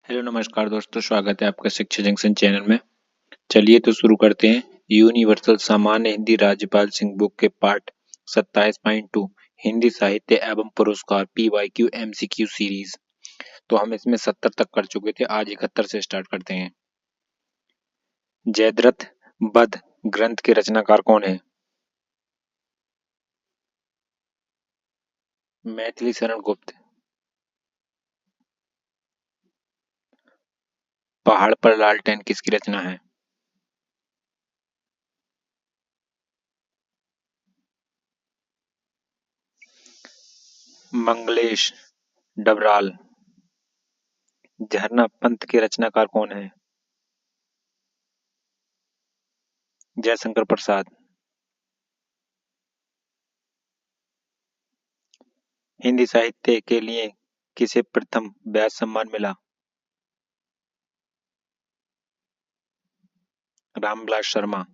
Hello नमस्कार दोस्तों, स्वागत है आपका शिक्षा जंक्शन चैनल में। चलिए तो शुरू करते हैं। यूनिवर्सल सामान्य हिंदी राज्यपाल सिंह बुक के पाठ 27.2 हिंदी साहित्य एवं पुरस्कार PYQ MCQ सीरीज। तो हम इसमें 70 तक कर चुके थे, आज 71 से स्टार्ट करते हैं। जयद्रथ वध ग्रंथ के रचनाकार कौन है? मैथिली शरण गुप्त। पहाड़ पर लालटेन किसकी रचना है? मंगलेश डबराल। झरना पंथ के रचनाकार कौन है? जयशंकर प्रसाद। हिंदी साहित्य के लिए किसे प्रथम व्यास सम्मान मिला? रामविलास शर्मा।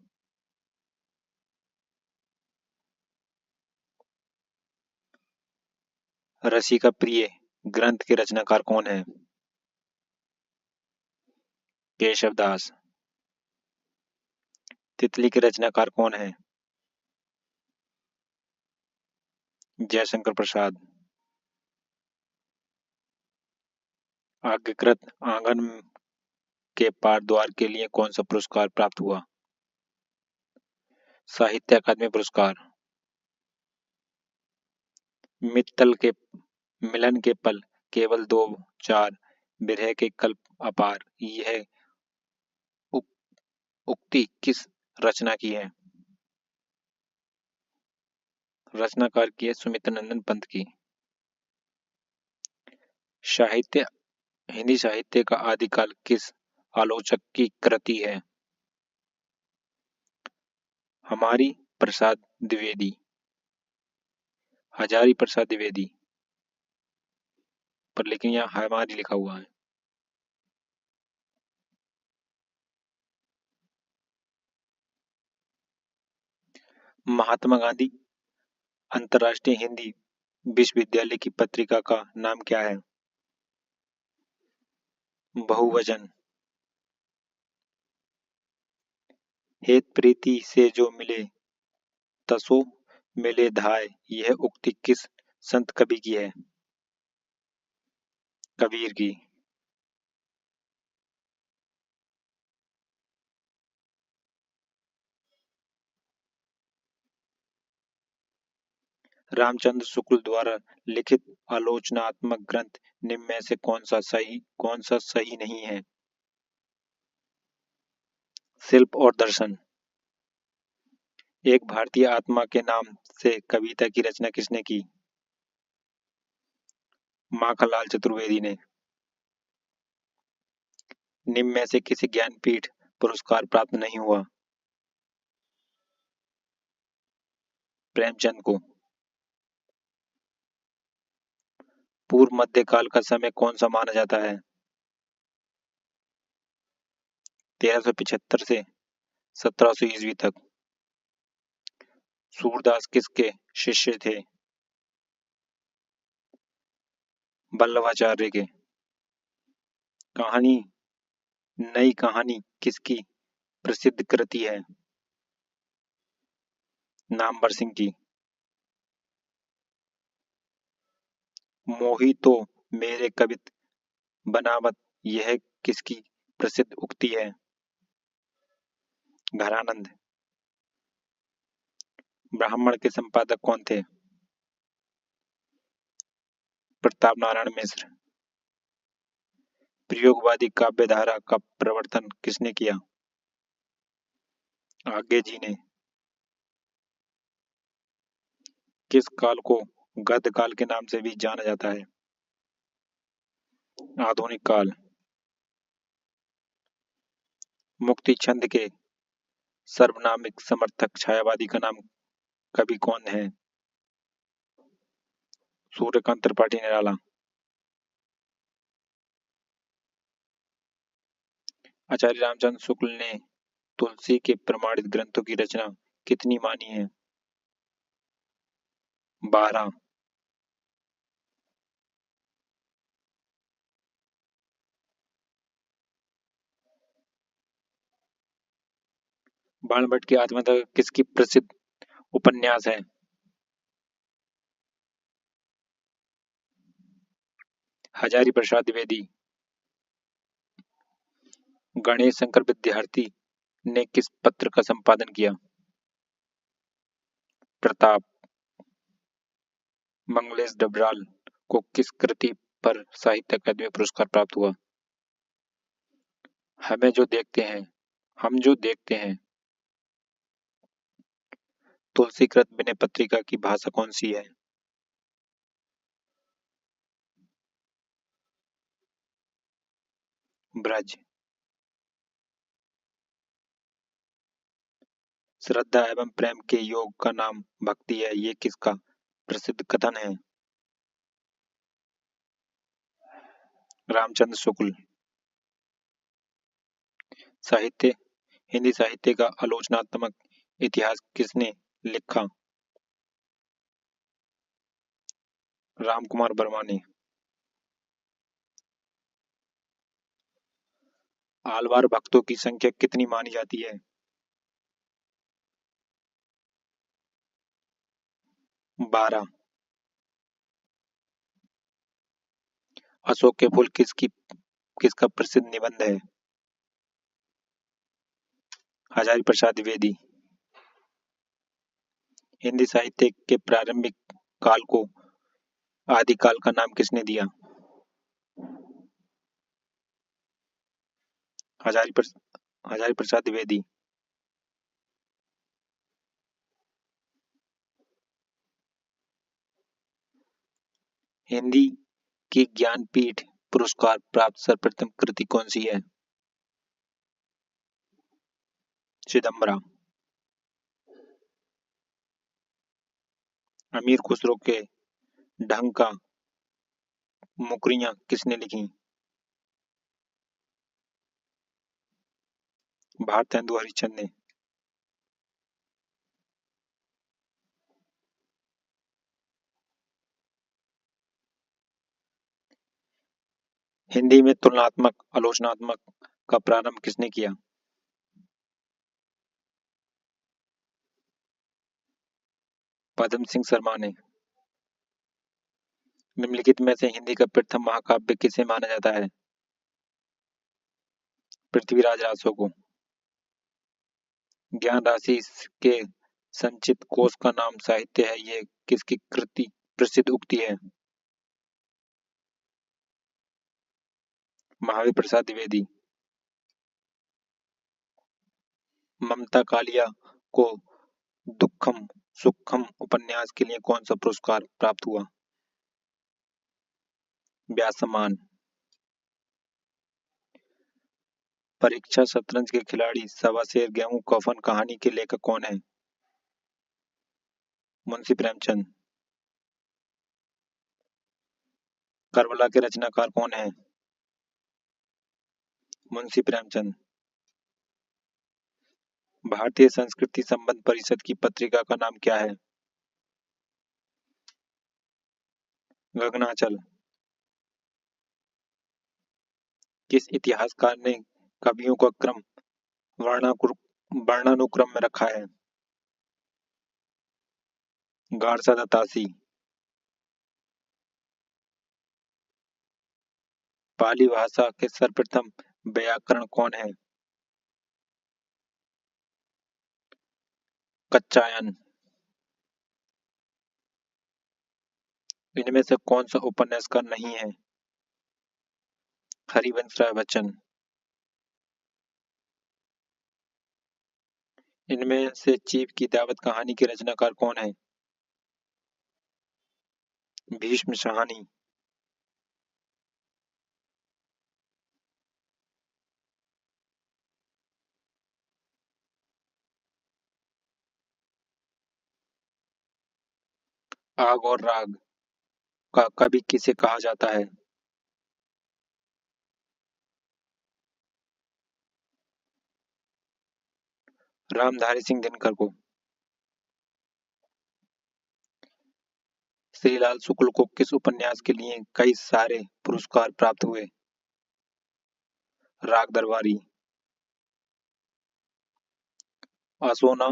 रसिका प्रिय ग्रंथ के रचनाकार कौन है? केशव दास। तितली के रचनाकार कौन है? जयशंकर प्रसाद। आज्ञाकृत आंगन के पार द्वार के लिए कौन सा पुरस्कार प्राप्त हुआ? साहित्य अकादमी पुरस्कार। मित्तल के मिलन के पल केवल दो चार, विरह के कल्प अपार, यह उक्ति किस रचना की है? रचनाकार की है सुमित्रानंद पंत की। साहित्य हिंदी साहित्य का आदिकाल किस आलोचक की कृति है? हमारी प्रसाद द्विवेदी। हजारी प्रसाद द्विवेदी, पर लेकिन यहाँ हमारी लिखा हुआ है। महात्मा गांधी अंतर्राष्ट्रीय हिंदी विश्वविद्यालय की पत्रिका का नाम क्या है? बहुवचन। हेत प्रीति से जो मिले तसो मिले धाय, यह उक्ति किस संत कवि की है? कबीर की। रामचंद्र शुक्ल द्वारा लिखित आलोचनात्मक ग्रंथ निम्न में से कौन सा सही नहीं है? शिल्प और दर्शन। एक भारतीय आत्मा के नाम से कविता की रचना किसने की? माखनलाल चतुर्वेदी ने। निम्न में से किसी ज्ञानपीठ पुरस्कार प्राप्त नहीं हुआ? प्रेमचंद को। पूर्व मध्यकाल का समय कौन सा माना जाता है? 1375 से 1700 ईस्वी तक। सूरदास किसके शिष्य थे? वल्लभाचार्य के। कहानी नई कहानी किसकी प्रसिद्ध कृति है? नामवर सिंह की। मोही तो मेरे कवित बनावत, यह किसकी प्रसिद्ध उक्ति है? घरानंद। ब्राह्मण के संपादक कौन थे? प्रताप नारायण मिश्र। प्रयोगवादी काव्य धारा का प्रवर्तन किसने किया? आगे जी ने। किस काल को गद्य काल के नाम से भी जाना जाता है? आधुनिक काल। मुक्ति छंद के सर्वनामिक समर्थक छायावादी का नाम कवि कौन है? सूर्यकांत त्रिपाठी निराला। आचार्य रामचंद्र शुक्ल ने तुलसी के प्रमाणित ग्रंथों की रचना कितनी मानी है? 12। बाणभट्ट की आत्मकथा किसकी प्रसिद्ध उपन्यास है? हजारी प्रसाद द्विवेदी। गणेश शंकर विद्यार्थी ने किस पत्र का संपादन किया? प्रताप। मंगलेश डबराल को किस कृति पर साहित्य अकादमी पुरस्कार प्राप्त हुआ? हमें जो देखते हैं, हम जो देखते हैं। तुलसीकृत विनय पत्रिका की भाषा कौन सी है? ब्रज। श्रद्धा एवं प्रेम के योग का नाम भक्ति है, ये किसका प्रसिद्ध कथन है? रामचंद्र शुक्ल। साहित्य हिंदी साहित्य का आलोचनात्मक इतिहास किसने लिखा? रामकुमार वर्मा ने। आलवार भक्तों की संख्या कितनी मानी जाती है? 12। अशोक के फूल किसका प्रसिद्ध निबंध है? हजारी प्रसाद द्विवेदी। हिंदी साहित्य के प्रारंभिक काल को आदिकाल का नाम किसने दिया? हजारी प्रसाद द्विवेदी। हिंदी की ज्ञानपीठ पुरस्कार प्राप्त सर्वप्रथम कृति कौन सी है? चिदम्बरा। अमीर खुसरो के ढंग का मुकरियां किसने लिखी? भारतेंदु हरिश्चंद्र ने। हिंदी में तुलनात्मक आलोचनात्मक का प्रारंभ किसने किया? पद्म सिंह शर्मा ने। निम्नलिखित में से हिंदी का प्रथम महाकाव्य किसे माना जाता है? पृथ्वीराज रासो को। ज्ञान राशि के संचित कोश का नाम साहित्य है, ये किसकी कृति प्रसिद्ध उक्ति है? महावीर प्रसाद द्विवेदी। ममता कालिया को दुखम सुखम उपन्यास के लिए कौन सा पुरस्कार प्राप्त हुआ? व्यास सम्मान। परीक्षा शतरंज के खिलाड़ी सवा शेर गेहूं कफन कहानी के लेखक कौन है? मुंशी प्रेमचंद। करबला के रचनाकार कौन है? मुंशी प्रेमचंद। भारतीय संस्कृति संबंध परिषद की पत्रिका का नाम क्या है? गगनाचल। किस इतिहासकार ने कवियों का क्रम वर्णानुक्रम में रखा है? गारसा दत्तासी। पाली भाषा के सर्वप्रथम व्याकरण कौन है? कच्चायन। इनमें से कौन सा उपन्यासकार नहीं है? हरिवंश राय बच्चन। इनमें से चीफ की दावत कहानी के रचनाकार कौन है? भीष्म शाहनी। आग और राग का कवि किसे कहा जाता है? रामधारी सिंह दिनकर को। श्रीलाल शुक्ल को किस उपन्यास के लिए कई सारे पुरस्कार प्राप्त हुए? राग दरबारी। असोना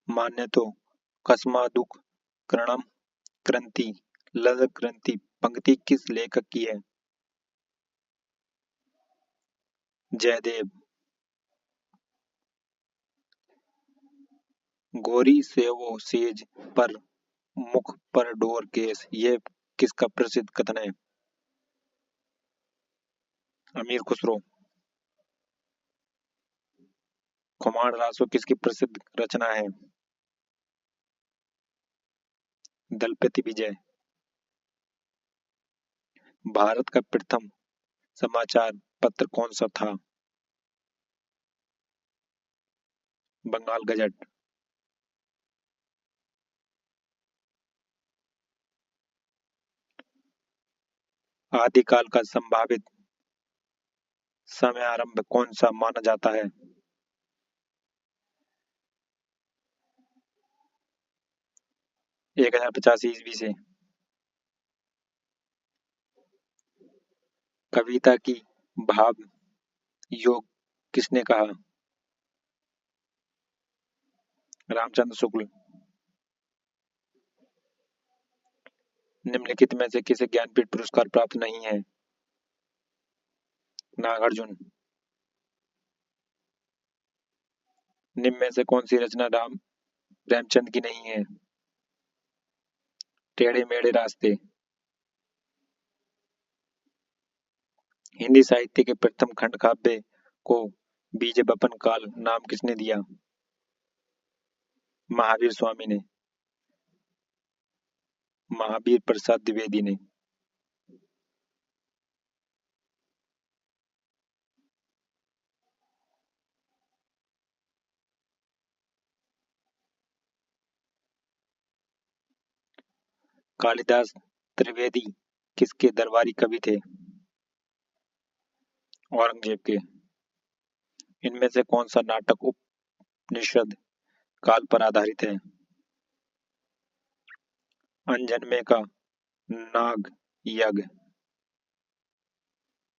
मान्यतो कस्मादुक करणम कृंति लद कृंति पंक्ति किस लेखक की है? जयदेव। गोरी सेवो सेज पर मुख पर डोर केस, ये किसका प्रसिद्ध कथन है? अमीर खुसरो। खुमार रासो किसकी प्रसिद्ध रचना है? दलपति विजय। भारत का प्रथम समाचार पत्र कौन सा था? बंगाल गजट। आदिकाल का संभावित समय आरंभ कौन सा माना जाता है? 1085 ईस्वी से। कविता की भाव योग किसने कहा? रामचंद्र शुक्ल। निम्नलिखित में से किसे ज्ञानपीठ पुरस्कार प्राप्त नहीं है? नागार्जुन। निम्न में से कौन सी रचना राम प्रेमचंद की नहीं है? टेढ़े मेढ़े रास्ते। हिंदी साहित्य के प्रथम खंड काव्य को बीज बपन काल नाम किसने दिया? महावीर स्वामी ने। महावीर प्रसाद द्विवेदी ने। कालिदास त्रिवेदी किसके दरबारी कवि थे? औरंगजेब के। इनमें से कौन सा नाटक उपनिषद काल पर आधारित है? अनजन्मे का नाग यज्ञ।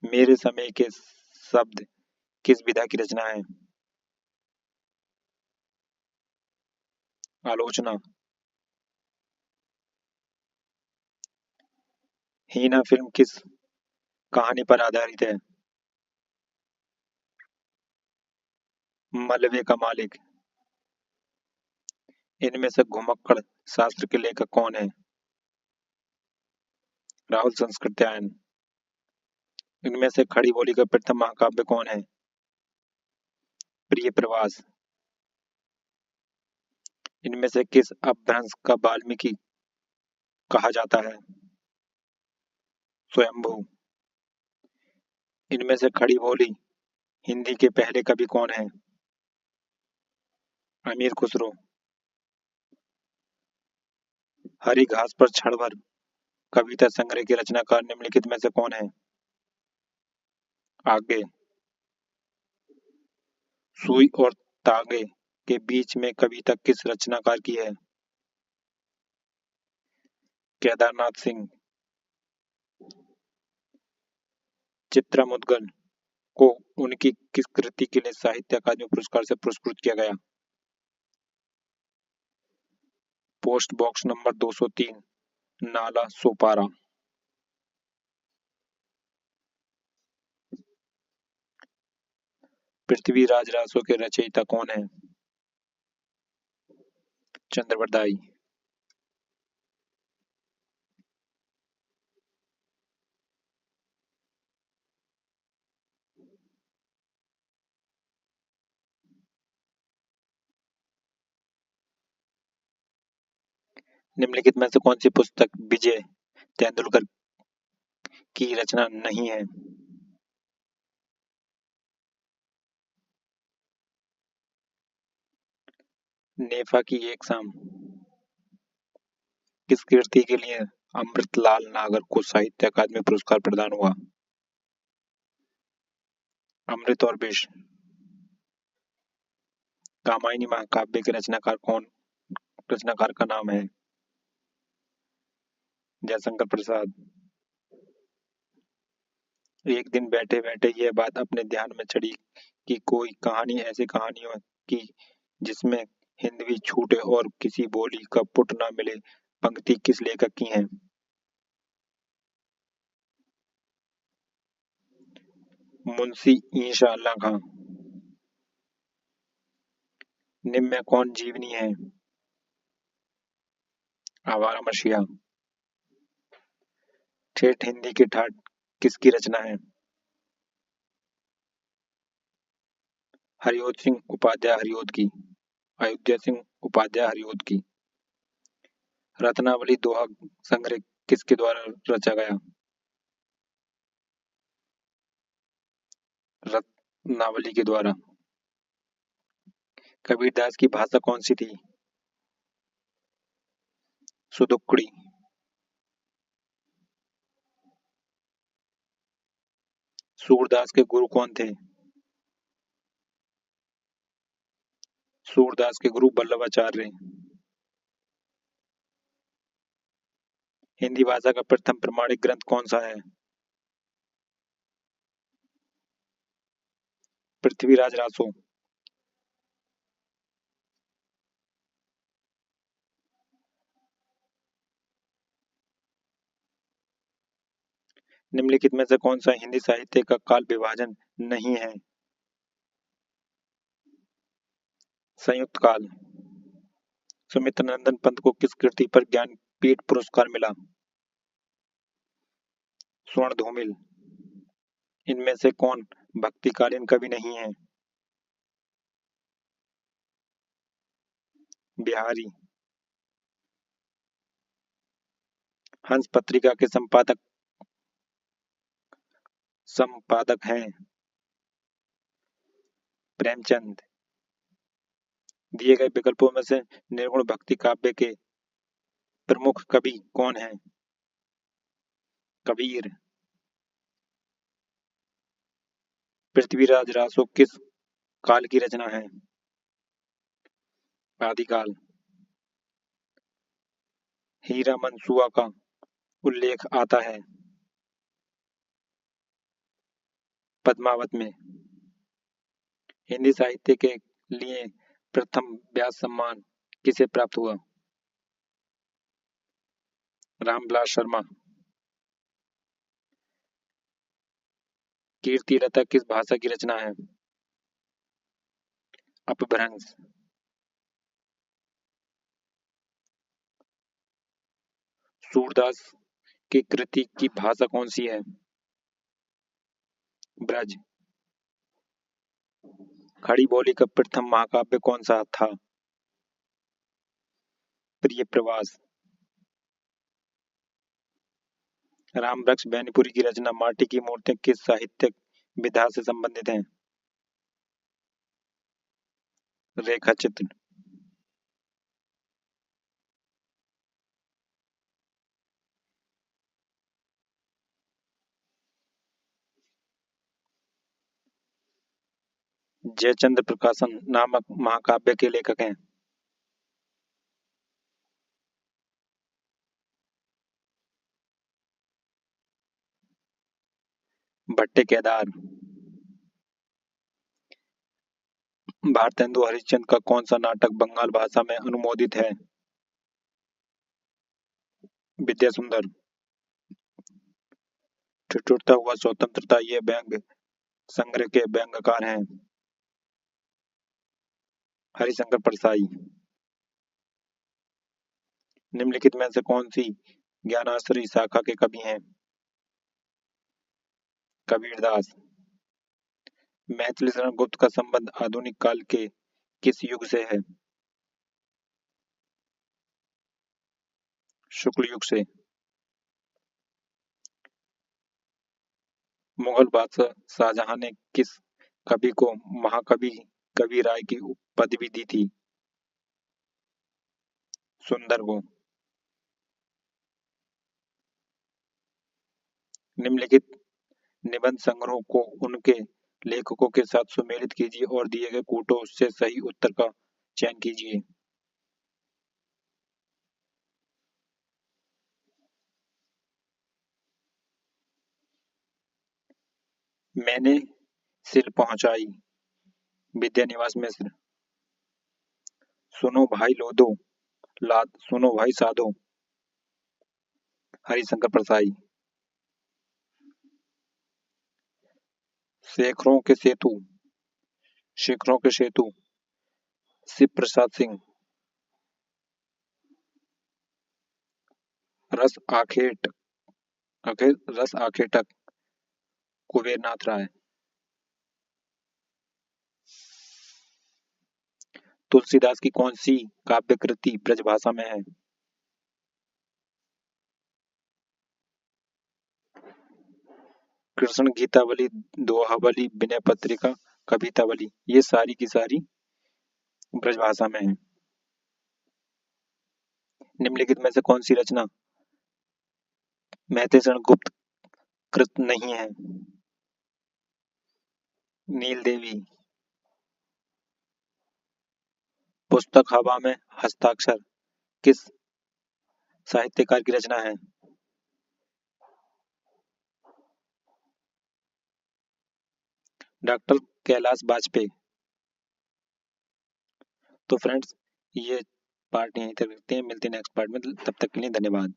मेरे समय के शब्द किस विधा की रचना है? आलोचना। हीना फिल्म किस कहानी पर आधारित है? मलबे का मालिक। इनमें से घुमक्कड़ शास्त्र के लेखक कौन है? राहुल संस्कृत्यायन। इनमें से खड़ी बोली का प्रथम महाकाव्य कौन है? प्रिय प्रवास। इनमें से किस अपभ्रंश का वाल्मीकि कहा जाता है? स्वयंभू। इनमें से खड़ी बोली हिंदी के पहले कवि कौन है? अमीर खुसरो। हरी घास पर क्षण भर कविता संग्रह के रचनाकार निम्नलिखित में से कौन है? आगे। सुई और तागे के बीच में कविता किस रचनाकार की है? केदारनाथ सिंह। चित्रा मुद्गल को उनकी किस कृति के लिए साहित्य अकादमी पुरस्कार से पुरस्कृत किया गया? Post box number 203 Nala Sopara. Prithviraj Raso के रचयिता कौन है? चंद्रवरदाई। निम्नलिखित में से कौन सी पुस्तक विजय तेंदुलकर की रचना नहीं है? नेफा की एक शाम। किस कृति के लिए अमृतलाल नागर को साहित्य अकादमी पुरस्कार प्रदान हुआ? अमृत और विष। कामायनी महाकाव्य के रचनाकार का नाम है? जयशंकर प्रसाद। एक दिन बैठे बैठे यह बात अपने ध्यान में चढ़ी कि कोई कहानी ऐसी कहानियों की जिसमें हिंदवी छूटे और किसी बोली का पुट ना मिले पंक्ति किस लेखक की है? मुंशी ईशा अल्लाह खां। निम्न में कौन जीवनी है? आवारा मसीहा। ठेठ हिंदी की ठाठ किसकी रचना है? हरिओत सिंह उपाध्याय हरिओत की। अयोध्या सिंह उपाध्याय हरिओत की। रत्नावली दोहा संग्रह किसके द्वारा रचा गया? रत्नावली के द्वारा। कबीरदास की भाषा कौन सी थी? सुदुक्कड़ी। सूरदास के गुरु कौन थे? सूरदास के गुरु वल्लभाचार्य। हिंदी भाषा का प्रथम प्रमाणिक ग्रंथ कौन सा है? पृथ्वीराज रासो। निम्नलिखित में से कौन सा हिंदी साहित्य का काल विभाजन नहीं है? संयुक्त काल। सुमित्र नंदन पंत को किस कृति पर ज्ञानपीठ पुरस्कार मिला? स्वर्ण धूमिल। इनमें से कौन भक्तिकालीन कवि नहीं है? बिहारी। हंस पत्रिका के संपादक संपादक हैं प्रेमचंद। दिए गए विकल्पों में से निर्गुण भक्ति काव्य के प्रमुख कवि कौन हैं? कबीर। पृथ्वीराज रासो किस काल की रचना है? आदिकाल। हीरा मनसुआ का उल्लेख आता है पद्मावत में। हिंदी साहित्य के लिए प्रथम व्यास सम्मान किसे प्राप्त हुआ? रामविलास शर्मा। कीर्ति लता किस भाषा की रचना है? अपभ्रंश। सूरदास की कृति की भाषा कौन सी है? ब्रज। खड़ी बोली का प्रथम महाकाव्य कौन सा था? प्रिय प्रवास। राम वृक्ष बैनीपुरी की रचना माटी की मूर्तियां किस साहित्यिक विधा से संबंधित हैं? रेखा चित्र। जयचंद्र प्रकाशन नामक महाकाव्य के लेखक हैं? भट्टे केदार। भारतेंदु हरिश्चंद्र का कौन सा नाटक बंगाल भाषा में अनुमोदित है? विद्या सुंदर। ठिठुरता हुआ स्वतंत्रता ये व्यंग्य संग्रह के व्यंग्यकार हैं हरिशंकर परसाई। निम्नलिखित में से कौन सी ज्ञानाश्रयी शाखा के कवि हैं? कबीरदास। मैथिली शरण गुप्त का संबंध आधुनिक काल के किस युग से है? शुक्ल युग से। मुगल बादशाह शाहजहां ने किस कवि को महाकवि कवि राय की पदवी दी थी? सुंदर को। निम्नलिखित निबंध संग्रहों को उनके लेखकों के साथ सुमेलित कीजिए और दिए गए कूटों से सही उत्तर का चयन कीजिए। मैंने सिल पहुंचाई विद्या निवास मिश्र। सुनो भाई लोदो, सुनो भाई साधो, हरिशंकर परसाई। शेखरों के सेतु, शिखरों के सेतु, शिव प्रसाद सिंह। रस आखेट, रस आखेटक, कुबेर नाथ राय। तुलसीदास की कौन सी काव्य कृति ब्रजभाषा में है? कृष्ण गीतावली, दोहावली, विनय पत्रिका, कवितावली। ये सारी की सारी ब्रजभाषा में है। निम्नलिखित में से कौन सी रचना महतेशरण गुप्त कृत नहीं है? नील देवी। पुस्तक हवा में हस्ताक्षर किस साहित्यकार की रचना है? डॉक्टर कैलाश वाजपेयी। तो फ्रेंड्स, ये पार्ट यहीं तक रखते हैं, मिलते हैं नेक्स्ट पार्ट में, तब तक के लिए धन्यवाद।